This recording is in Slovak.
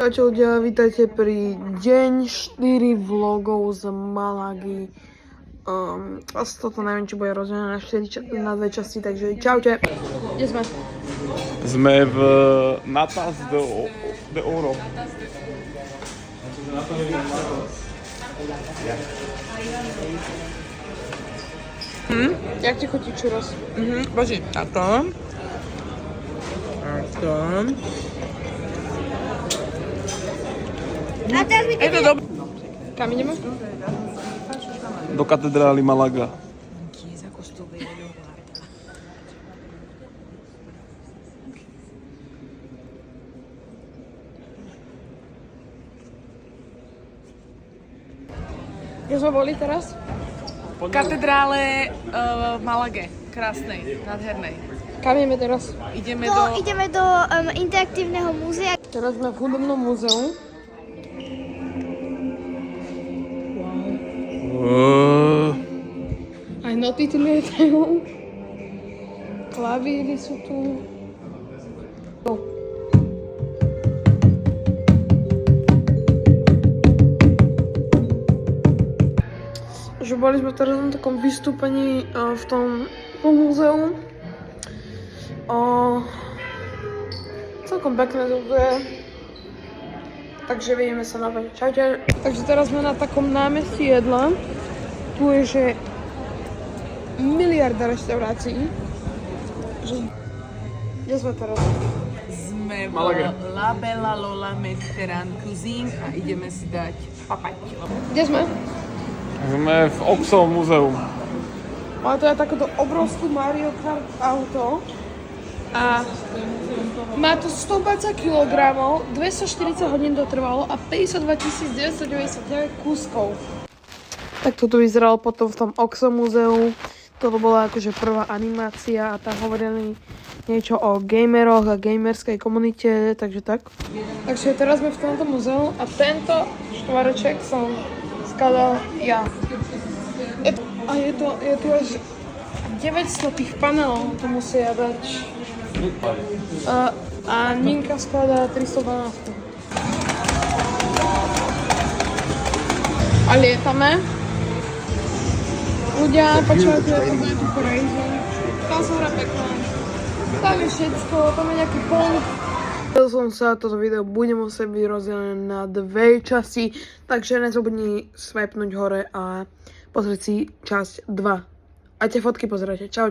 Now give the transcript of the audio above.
Čau ľudia, vítajte pri deň 4 vlogov z Malagy. Asi toto neviem, či bude rozdelené na dve časti, takže čaute. Kde sme? Sme v Natas de Oro. Jak ti chutí churros? Bože, a to? Je to dobré. Kam ideme? Do katedrály Malaga. Kde sme boli teraz? V katedrále v Malage. Krásnej, nádhernej. Kam ideme teraz? Ideme Ideme do interaktívneho múzea. Teraz sme v hudobnom múzeu. Aj noty tu lietajú. Klavíry sú tu. Že boli sme teraz na takom vystúpení v tom múzeu. Celkom pekné to bude. Takže vidíme sa na veľa. Čaute. Takže teraz sme na takom námestí jedla. Tu je, že miliarda reštaurácií. Kde sme teraz? Sme v Malage. La Bella Lola Mediterrane Cuisine a ideme si dať papať. Kde sme? Sme v Oxovom múzeu. Ale to je takéto obrovské Mario Kart auto. A má to 120 kg, 240 hodín to trvalo a 52 999 kúskov. Tak toto vyzeralo potom v tom Oxo múzeu. Toto bola akože prvá animácia a tam hovorili niečo o gameroch a gamerskej komunite, takže tak. Takže teraz sme v tomto múzeu a tento štvoreček som skladal ja. Je tu až 900 tých panelov, to musia dať. A Ninka skladá 312. A lietame. Ľudia, počúvate, to bude tu crazy. Tam sa hra pekné. Tam je všetko, tam je nejaký pol. Chcel som sa, toto video bude musieť byť rozdelené na dve časti, takže nezabudni swipnúť hore a pozrieť si časť 2. A tie fotky pozerajte. Čau.